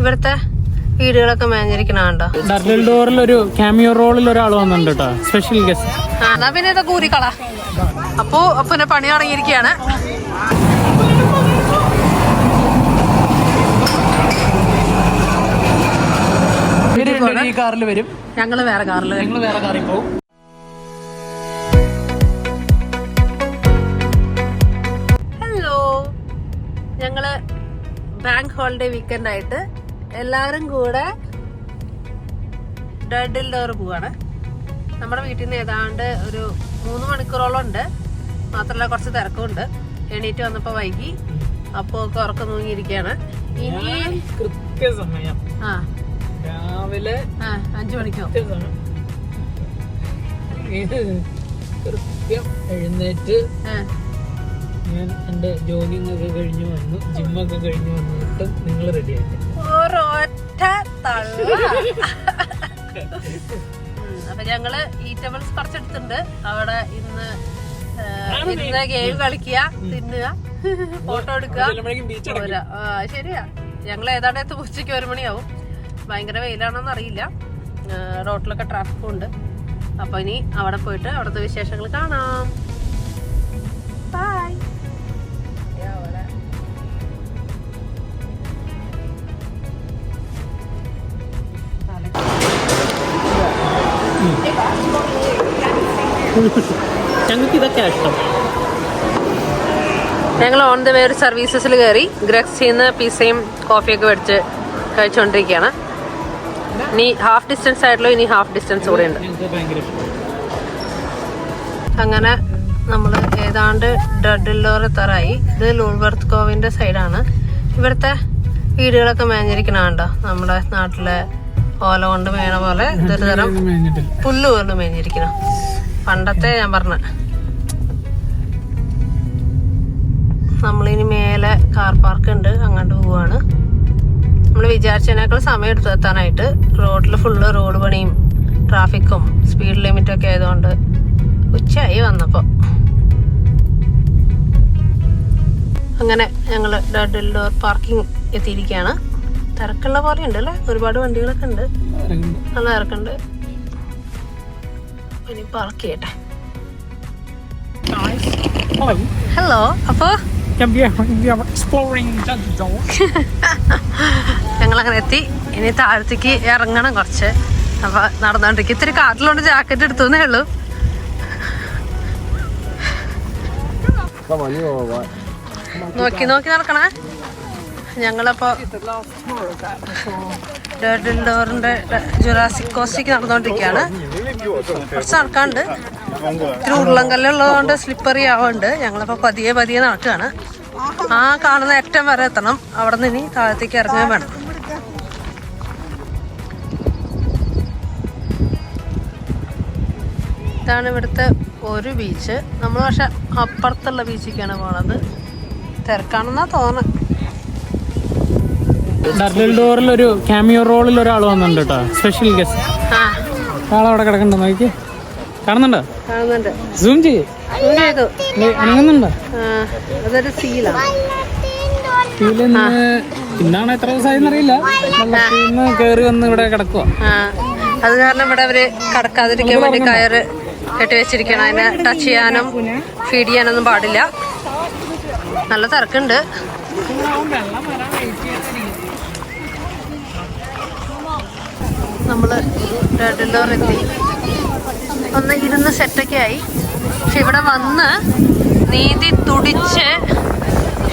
ഇവിടുത്തെ വീടുകളൊക്കെ മേഞ്ഞിരിക്കണോ? ഡബിൾ ഡോറിൽ ഒരു ക്യാമിയോ റോളിൽ ഒരാൾ വന്നിട്ടുണ്ട് കേട്ടോ, സ്പെഷ്യൽ ഗസ്റ്റ്. എന്നാ പിന്നെ ഇതൊക്കെ ഊരിക്കള. അപ്പൊ പിന്നെ പണി തുടങ്ങിയിരിക്കുകയാണ്. ഈ കാറിൽ വരും, ഞങ്ങള് വേറെ കാറിൽ പോകും. ഹലോ, ഞങ്ങള് ബാങ്ക് ഹോളിഡേ വീക്കെൻഡ് ആയിട്ട് എല്ലാവരും കൂടെ ഡഡിൽ ഡോർ പോവാണ്. നമ്മുടെ വീട്ടിൽ നിന്ന് ഏതാണ്ട് ഒരു 3 മണിക്കൂറോളം ഉണ്ട്. മാത്രമല്ല കുറച്ച് തിരക്കുണ്ട്. എണീറ്റ് വന്നപ്പോ വൈകി, അപ്പോ ഉറക്കം തൂങ്ങിയിരിക്കുകയാണ്. ഇനി കൃത്യസമയം രാവിലെ 5 മണിക്കോ കൃത്യം എഴുന്നേറ്റ് ഞാൻ എന്റെ ജോഗിങ് ഒക്കെ കഴിഞ്ഞു വന്നു, ജിമ്മൊക്കെ കഴിഞ്ഞു വന്നിട്ടും നിങ്ങൾ റെഡി ആയിട്ട് ഒരൊറ്റ തള്ള. അപ്പൊ ഞങ്ങള് ഈറ്റബിൾസ് കുറച്ചെടുത്തിട്ടുണ്ട്. അവിടെ ഇന്ന് ഗെയിം കളിക്കുക, തിന്നുക, ഫോട്ടോ എടുക്കുക. ശരിയാ, ഞങ്ങൾ ഏതാണ്ട് ഉച്ചയ്ക്ക് 1 മണിയാവും. ഭയങ്കര വെയിലാണോന്ന് അറിയില്ല, റോഡിലൊക്കെ ട്രാഫിക്കും ഉണ്ട്. അപ്പൊ ഇനി അവിടെ പോയിട്ട് അവിടുത്തെ വിശേഷങ്ങൾ കാണാം. ബൈ. ഞങ്ങൾക്ക് ഇതൊക്കെ ഇഷ്ടം. ഞങ്ങൾ ഓൺ ദ വേ ഒരു സർവീസസിൽ കയറി ഗ്രക്സിന്ന് പിസയും കോഫിയൊക്കെ മേടിച്ച് കഴിച്ചുകൊണ്ടിരിക്കുകയാണ്. ഇനി ഹാഫ് ഡിസ്റ്റൻസ് ആയിട്ടുള്ള ഇനി ഹാഫ് ഡിസ്റ്റൻസ് കൂടെ ഉണ്ട്. അങ്ങനെ നമ്മൾ ഏതാണ്ട് ഡഡിൽ ഡോർ എത്താറായി. ഇത് ലൂൾവർത്ത് കോവിന്റെ സൈഡാണ്. ഇവിടുത്തെ വീടുകളൊക്കെ മേഞ്ഞിരിക്കണോ? നമ്മുടെ നാട്ടിലെ ഓല കൊണ്ട് മേണ പോലെ ഇതൊരു തരം പുല്ല് കൊണ്ട് മേഞ്ഞിരിക്കണം. പണ്ടത്തെ ഞാൻ പറഞ്ഞ നമ്മളിനി മേലെ കാർ പാർക്ക് ഉണ്ട്, അങ്ങോട്ട് പോവാണ്. നമ്മൾ വിചാരിച്ചതിനേക്കാൾ സമയം എടുത്തു എത്താനായിട്ട്. റോഡിൽ ഫുള്ള് റോഡ് പണിയും ട്രാഫിക്കും സ്പീഡ് ലിമിറ്റും ഒക്കെ ആയതുകൊണ്ട് ഉച്ചയായി വന്നപ്പോൾ. അങ്ങനെ ഞങ്ങൾ ഡഡിൽ ഡോർ പാർക്കിംഗ് എത്തിയിരിക്കുകയാണ്. തിരക്കുള്ള പോലെ ഉണ്ട് അല്ലേ, ഒരുപാട് വണ്ടികളൊക്കെ ഉണ്ട്, നല്ല തിരക്കുണ്ട്. ഇനി പാർക്ക് ചെയ്യട്ടെ. ഹലോ. അപ്പോ ഞങ്ങളങ്ങനെ എത്തി. ഇനി താഴത്തേക്ക് ഇറങ്ങണം കുറച്ച്. അപ്പൊ നടന്നോണ്ടിരിക്കും. ഇത്തിരി കാട്ടിലോണ്ട് ജാക്കറ്റ് എടുത്തേ ഉള്ളൂ. നോക്കി നോക്കി നടക്കണേ. ഞങ്ങളപ്പോ ഡഡിൽ ഡോറിന്റെ ജുറാസിക് കോസ്റ്റിക്ക് നടന്നുകൊണ്ടിരിക്കുകയാണ്. കുറച്ച് നടക്കാണ്ട്, ഇത്തിരി ഉരുളങ്കല്ലുള്ളതുകൊണ്ട് സ്ലിപ്പറി ആവുന്നുണ്ട്. ഞങ്ങളിപ്പോ പതിയെ പതിയെ നടക്കുകയാണ്. ആ കാണുന്ന അറ്റം വരെ എത്തണം. അവിടെ നിന്ന് ഇനി താഴത്തേക്ക് ഇറങ്ങാൻ വേണം. ഇതാണ് ഇവിടുത്തെ ഒരു ബീച്ച്. നമ്മൾ പക്ഷെ അപ്പുറത്തുള്ള ബീച്ചിലേക്കാണ് പോണത്. തിരക്കാണെന്നാ തോന്നുന്നത്. ഡബിൾ ഡോറിൽ ഒരു ക്യാമിയോ റോളിൽ ഒരാൾ വന്നിട്ടുണ്ട് കേട്ടോ, സ്പെഷ്യൽ ഗസ്റ്റ്. ആളവിടെ കിടക്കണ്ടോ നോക്കി? കാണുന്നുണ്ടോ? കാണുന്നുണ്ട്. സൂം ചെയ്തു. അനങ്ങുന്നുണ്ടോ? അതൊരു സീലാണ്. ഇന്നാണ് എത്ര ദിവസമായെന്ന് അറിയില്ല, വെള്ളത്തിൽ കയറി വന്ന് ഇവിടെ കിടക്കുക. അത് കാരണം ഇവിടെ അവര് കടക്കാതിരിക്കാൻ വേണ്ടി കയറ് കെട്ടി വെച്ചിരിക്കണം. അതിനെ ടച്ച് ചെയ്യാനും ഫീഡ് ചെയ്യാനൊന്നും പാടില്ല. നല്ല തിരക്കുണ്ട്. നമ്മള് ഡഡിൽ ഡോർ എത്തി. ഒന്ന് ഇരുന്ന് സെറ്റൊക്കെ ആയി. പക്ഷെ ഇവിടെ വന്ന് നീന്തി തുടിച്ച്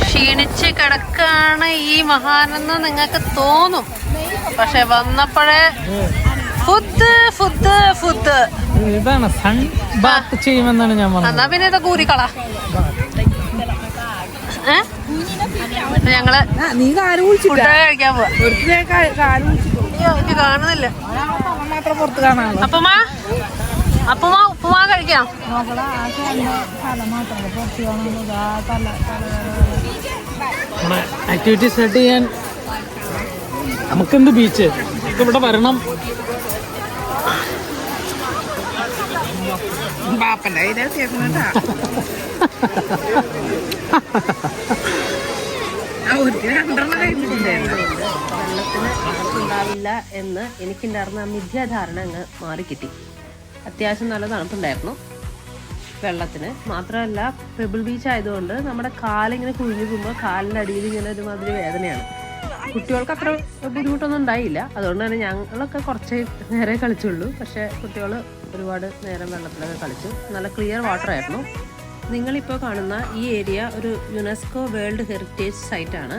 ക്ഷീണിച്ച് കിടക്കാണ് ഈ മഹാനെന്ന് നിങ്ങൾക്ക് തോന്നും. പക്ഷെ വന്നപ്പോഴേ ഫുഡ് ഫുഡ് ഫുഡ് ഇതാണ് സൺ ബാത്ത് ചെയ്യുമെന്നാണ് ഞാൻ പറഞ്ഞത്. എന്നാ പിന്നെ ഇതൊക്കെ ഊരിക്കള. ഞങ്ങള് ഫുഡ് കഴിക്കാൻ പോവാ. എനിക്ക് കാണുന്നില്ല. അപ്പമാ അപ്പമാ ഉപ്പുമാ കഴിക്കാം. ആക്ടിവിറ്റി സ്റ്റാർട്ട് ചെയ്യാൻ നമുക്കെന്ത് ബീച്ച് ഇവിടെ വരണം. വെള്ളത്തിന് ഉണ്ടാവില്ല എന്ന് എനിക്കുണ്ടായിരുന്ന ആ മിഥ്യാധാരണ അങ്ങ് മാറിക്കിട്ടി. അത്യാവശ്യം നല്ല തണുപ്പുണ്ടായിരുന്നു വെള്ളത്തിന്. മാത്രമല്ല പെബിൾ ബീച്ച് ആയതുകൊണ്ട് നമ്മുടെ കാലിങ്ങനെ കുഴിഞ്ഞു പോകുമ്പോൾ കാലിൻ്റെ അടിയിൽ ഇങ്ങനെ ഒരുമാതിരി വേദനയാണ്. കുട്ടികൾക്ക് അത്ര ബുദ്ധിമുട്ടൊന്നും ഉണ്ടായില്ല. അതുകൊണ്ട് തന്നെ ഞങ്ങളൊക്കെ കുറച്ച് നേരെ കളിച്ചുള്ളൂ. പക്ഷേ കുട്ടികൾ ഒരുപാട് നേരം വെള്ളത്തിലൊക്കെ കളിച്ചു. നല്ല ക്ലിയർ വാട്ടർ ആയിരുന്നു. നിങ്ങളിപ്പോൾ കാണുന്ന ഈ ഏരിയ ഒരു യുനെസ്കോ വേൾഡ് ഹെറിറ്റേജ് സൈറ്റാണ്.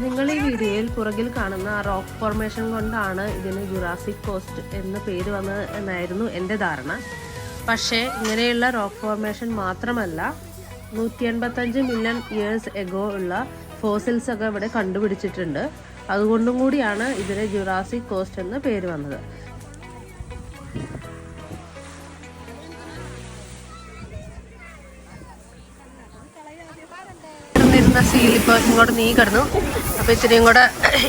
നിങ്ങൾ ഈ വീഡിയോയിൽ പുറകിൽ കാണുന്ന റോക്ക് ഫോർമേഷൻ കൊണ്ടാണ് ഇതിന് ജുറാസിക് കോസ്റ്റ് എന്ന പേര് വന്നത് എന്നായിരുന്നു എൻ്റെ ധാരണ. പക്ഷേ ഇങ്ങനെയുള്ള റോക്ക് ഫോർമേഷൻ മാത്രമല്ല, 185 മില്യൺ ഇയേഴ്സ് എഗോ ഉള്ള ഫോസിൽസ് ഒക്കെ ഇവിടെ കണ്ടുപിടിച്ചിട്ടുണ്ട്. അതുകൊണ്ടും കൂടിയാണ് ഇതിന് ജുറാസിക് കോസ്റ്റ് എന്ന് പേര് വന്നത്. സീൽ ഇപ്പോൾ ഇങ്ങോട്ട് കിടന്നു. അപ്പോൾ ഇത്തിരിയും കൂടെ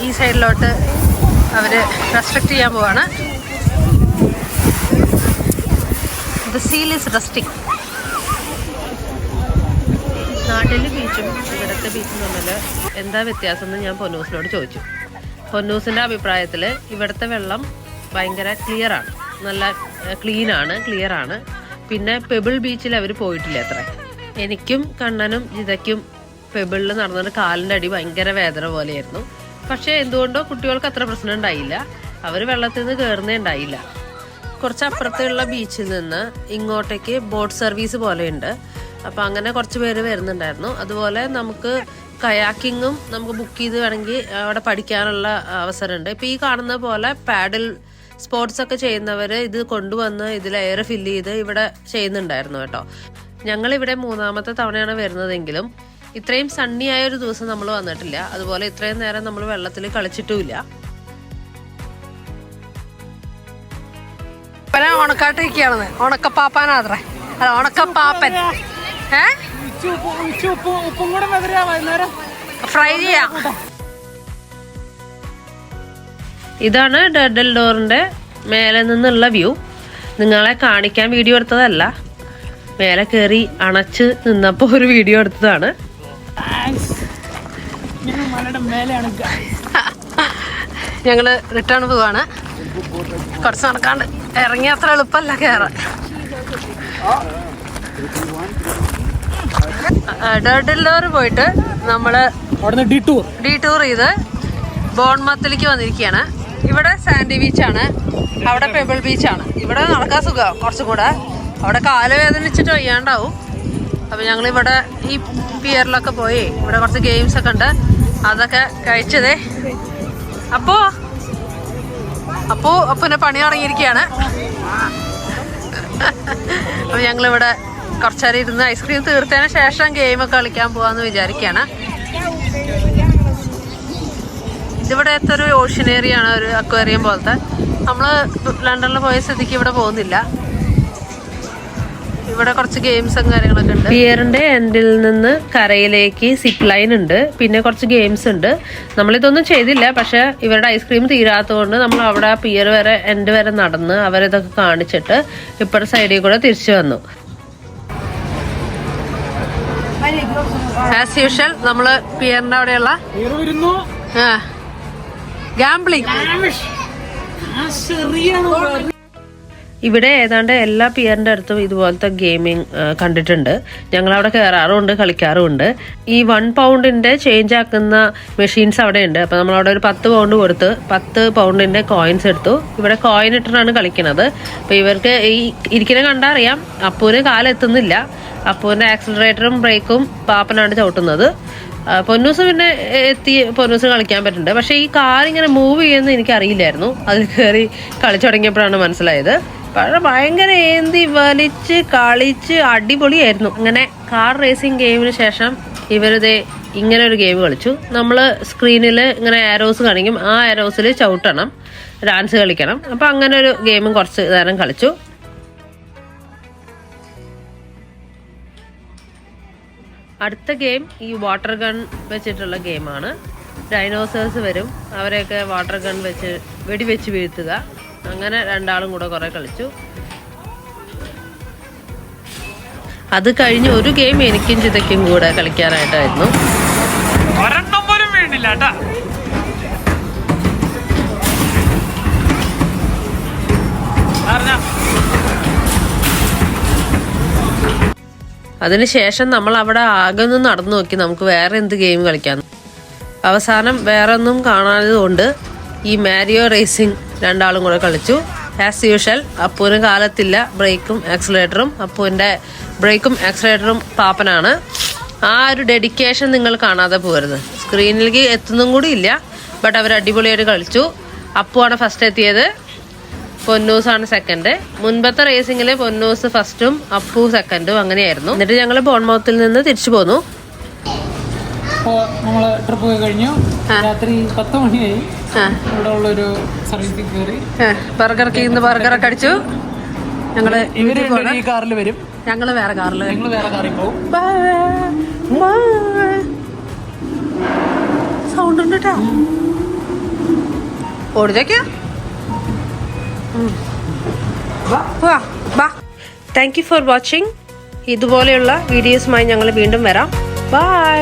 ഈ സൈഡിലോട്ട് അവർ റെസ്ട്രിക്റ്റ് ചെയ്യാൻ പോവാണ്. The seal is resting. നാട്ടിലെ ബീച്ചും ഇവിടുത്തെ ബീച്ചും തമ്മിൽ എന്താ വ്യത്യാസം എന്ന് ഞാൻ പൊന്നൂസിനോട് ചോദിച്ചു. പൊന്നൂസിൻ്റെ അഭിപ്രായത്തിൽ ഇവിടുത്തെ വെള്ളം ഭയങ്കര ക്ലിയറാണ്, നല്ല ക്ലിയറാണ്. പിന്നെ പെബിൾ ബീച്ചിൽ അവർ പോയിട്ടില്ല അത്ര. എനിക്കും കണ്ണനും ജിതയ്ക്കും പെബിളിൽ നടന്നിട്ട് കാലിൻ്റെ അടി ഭയങ്കര വേദന പോലെയായിരുന്നു. പക്ഷേ എന്തുകൊണ്ടോ കുട്ടികൾക്ക് അത്ര പ്രശ്നം ഉണ്ടായില്ല. അവർ വെള്ളത്തിൽ നിന്ന് കയറുന്നേ ഉണ്ടായില്ല. കുറച്ച് അപ്പുറത്തുള്ള ബീച്ചിൽ നിന്ന് ഇങ്ങോട്ടേക്ക് ബോട്ട് സർവീസ് പോലെയുണ്ട്. അപ്പോൾ അങ്ങനെ കുറച്ച് പേര് വരുന്നുണ്ടായിരുന്നു. അതുപോലെ നമുക്ക് കയാക്കിങ്ങും നമുക്ക് ബുക്ക് ചെയ്ത് വേണമെങ്കിൽ അവിടെ പഠിക്കാനുള്ള അവസരമുണ്ട്. ഇപ്പോൾ ഈ കാണുന്ന പോലെ പാഡിൽ സ്പോർട്സ് ഒക്കെ ചെയ്യുന്നവർ ഇത് കൊണ്ടുവന്ന് ഇതിൽ എയർ ഫില്ല് ചെയ്ത് ഇവിടെ ചെയ്യുന്നുണ്ടായിരുന്നു കേട്ടോ. ഞങ്ങളിവിടെ 3ാമത്തെ തവണയാണ് വരുന്നതെങ്കിലും ഇത്രയും സണ്ണി ആയ ഒരു ദിവസം നമ്മൾ വന്നിട്ടില്ല. അതുപോലെ ഇത്രയും നേരം നമ്മൾ വെള്ളത്തിൽ കളിച്ചിട്ടുമില്ല. ഉണക്കാട്ടിരിക്കുകയാണെന്ന് ഉണക്കപ്പാപ്പാനാത്രേ, അല്ല ഉണക്കപ്പാപ്പൻ. ഫ്രൈ ചെയ്യാം. ഇതാണ് ഡെഡൽ ഡോറിന്റെ മേലെ നിന്നുള്ള വ്യൂ. നിങ്ങളെ കാണിക്കാൻ വീഡിയോ എടുത്തതല്ല, മേലെ കയറി അണച്ച് നിന്നപ്പോൾ ഒരു വീഡിയോ എടുത്തതാണ്. ഞങ്ങള് റിട്ടേൺ പോവാണ്. കുറച്ച് നടക്കാണ്ട്, ഇറങ്ങി അത്ര എളുപ്പമല്ല കയറാൻ. ഡെഡലോർ പോയിട്ട് നമ്മള് ഡീടൂർ ചെയ്ത് ബോൺമത്തിലേക്ക് വന്നിരിക്കുകയാണ്. ഇവിടെ സാൻഡി ബീച്ചാണ്, അവിടെ പെബിൾ ബീച്ചാണ്. ഇവിടെ നടക്കാൻ സുഖം കുറച്ചും കൂടെ. അവിടെ കാല് വേദനിച്ചിട്ട് വയ്യാണ്ടാവും. അപ്പം ഞങ്ങളിവിടെ ഈ പിയറിലൊക്കെ പോയി ഇവിടെ കുറച്ച് ഗെയിംസ് ഒക്കെ ഉണ്ട്, അതൊക്കെ കഴിച്ചതേ. അപ്പൂനെ പണി തുടങ്ങിയിരിക്കുകയാണ്. അപ്പം ഞങ്ങളിവിടെ കുറച്ചേരം ഇരുന്ന് ഐസ്ക്രീം തീർത്തതിന് ശേഷം ഗെയിമൊക്കെ കളിക്കാൻ പോകാമെന്ന് വിചാരിക്കുകയാണ്. ഇതിവിടത്തെ ഒരു ഓഷ്യൻ ഏരിയ ആണ്, ഒരു അക്വേറിയം പോലത്തെ. നമ്മൾ ലണ്ടനിൽ പോയ സ്ഥിതിക്ക് ഇവിടെ പോകുന്നില്ല. ഇവിടെ കുറച്ച് ഗെയിംസും കാര്യങ്ങളൊക്കെ ഉണ്ട്. പിയറിന്റെ എൻഡിൽ നിന്ന് കരയിലേക്ക് സിപ്പ് ലൈൻ ഉണ്ട്, പിന്നെ കുറച്ച് ഗെയിംസ് ഉണ്ട്. നമ്മളിതൊന്നും ചെയ്തില്ല, പക്ഷെ ഇവരുടെ ഐസ്ക്രീം തീരാത്തതുകൊണ്ട് നമ്മൾ അവിടെ പിയർ വരെ എൻഡ് വരെ നടന്ന് അവരിതൊക്കെ കാണിച്ചിട്ട് ഇപ്പുറത്തെ സൈഡിൽ കൂടെ തിരിച്ചു വന്നു. ആസ് യൂഷ്വൽ നമ്മള് പിയറിന്റെ അവിടെയുള്ള ഗാംബ്ലിംഗ്. ഇവിടെ ഏതാണ്ട് എല്ലാ പിയറിന്റെ അടുത്തും ഇതുപോലത്തെ ഗെയിമിംഗ് കണ്ടിട്ടുണ്ട്. ഞങ്ങളവിടെ കയറാറുമുണ്ട്, കളിക്കാറുമുണ്ട്. ഈ 1 പൗണ്ടിന്റെ ചേഞ്ച് ആക്കുന്ന മെഷീൻസ് അവിടെ ഉണ്ട്. അപ്പൊ നമ്മളവിടെ ഒരു 10 പൗണ്ട് കൊടുത്ത് 10 പൗണ്ടിന്റെ കോയിൻസ് എടുത്തു. ഇവിടെ കോയിൻ ഇട്ടിട്ടാണ് കളിക്കുന്നത്. അപ്പൊ ഇവർക്ക് ഈ ഇരിക്കുന്ന കണ്ടറിയാം അപ്പൂന് കാലെത്തുന്നില്ല. അപ്പൂന്റെ ആക്സിലറേറ്ററും ബ്രേക്കും പാപ്പനാണ് ചവിട്ടുന്നത്. പൊന്നൂസ് പിന്നെ പൊന്നൂസ് കളിക്കാൻ പറ്റുന്നുണ്ട്. പക്ഷെ ഈ കാർ ഇങ്ങനെ മൂവ് ചെയ്യുന്നത് എനിക്ക് അറിയില്ലായിരുന്നു. അതിൽ കയറി കളിച്ചു തുടങ്ങിയപ്പോഴാണ് മനസ്സിലായത്. പക്ഷെ ഭയങ്കര ഏന്തി വലിച്ച് കളിച്ച് അടിപൊളിയായിരുന്നു. അങ്ങനെ കാർ റേസിംഗ് ഗെയിമിന് ശേഷം ഇവരിതേ ഇങ്ങനെ ഒരു ഗെയിം കളിച്ചു. നമ്മൾ സ്ക്രീനിൽ ഇങ്ങനെ ആരോസ് കാണിക്കും, ആ ആരോസിൽ ചവിട്ടണം, ഡാൻസ് കളിക്കണം. അപ്പം അങ്ങനെ ഒരു ഗെയിമും കുറച്ച് നേരം കളിച്ചു. അടുത്ത ഗെയിം ഈ വാട്ടർ ഗൺ വെച്ചിട്ടുള്ള ഗെയിമാണ്. ഡൈനോസേഴ്സ് വരും, അവരെയൊക്കെ വാട്ടർ ഗൺ വെച്ച് വെടിവെച്ച് വീഴ്ത്തുക. അങ്ങനെ രണ്ടാളും കൂടെ കുറേ കളിച്ചു. അത് കഴിഞ്ഞ് ഒരു ഗെയിം എനിക്കും ചിതയ്ക്കും കൂടെ കളിക്കാനായിട്ടായിരുന്നു. ഒരെണ്ണം പോലും വീണില്ല കേട്ടാ. അതിനുശേഷം നമ്മൾ അവിടെ ആകെ ഒന്ന് നടന്നു നോക്കി നമുക്ക് വേറെ എന്ത് ഗെയിം കളിക്കാം. അവസാനം വേറെ ഒന്നും കാണാത്തതുകൊണ്ട് ഈ മാരിയോ റേസിംഗ് രണ്ടാളും കൂടെ കളിച്ചു. ആസ് യൂഷ്വൽ അപ്പൂവിന് കാലത്തില്ല ബ്രേക്കും ആക്സിലേറ്ററും. അപ്പൂവിൻ്റെ ബ്രേക്കും ആക്സിലേറ്ററും പാപ്പനാണ്. ആ ഒരു ഡെഡിക്കേഷൻ നിങ്ങൾ കാണാതെ പോകരുത്. സ്ക്രീനിലേക്ക് എത്തുന്നും കൂടി ഇല്ല. ബട്ട് അവർ അടിപൊളിയായിട്ട് കളിച്ചു. അപ്പുവാണ് ഫസ്റ്റ് എത്തിയത്, പൊന്നൂസാണ് സെക്കൻഡ്. മുൻപത്തെ റേസിംഗിൽ പൊന്നൂസ് ഫസ്റ്റും അപ്പു സെക്കൻഡും അങ്ങനെയായിരുന്നു. എന്നിട്ട് ഞങ്ങൾ ബോൺമൗത്തിൽ നിന്ന് തിരിച്ചു പോന്നു. അപ്പോൾ നമ്മൾ ട്രിപ്പ് പോയി കഴിഞ്ഞു. രാത്രി 10 മണിയായി. ഇവിടെ ഉള്ളൊരു സർവീസിൽ കയറി ബർഗർ ബർഗറൊക്കെ അടിച്ചു. ഞങ്ങള് ഈ കാറിൽ വരും, ഞങ്ങള് വേറെ കാറിൽ കാറിൽ പോകും. സൗണ്ട് ഉണ്ട് കേട്ടോ. ഓടിച്ചേക്കാ. Thank you for watching. ഇതുപോലെയുള്ള വീഡിയോസുമായി ഞങ്ങൾ വീണ്ടും വരാം. ബൈ.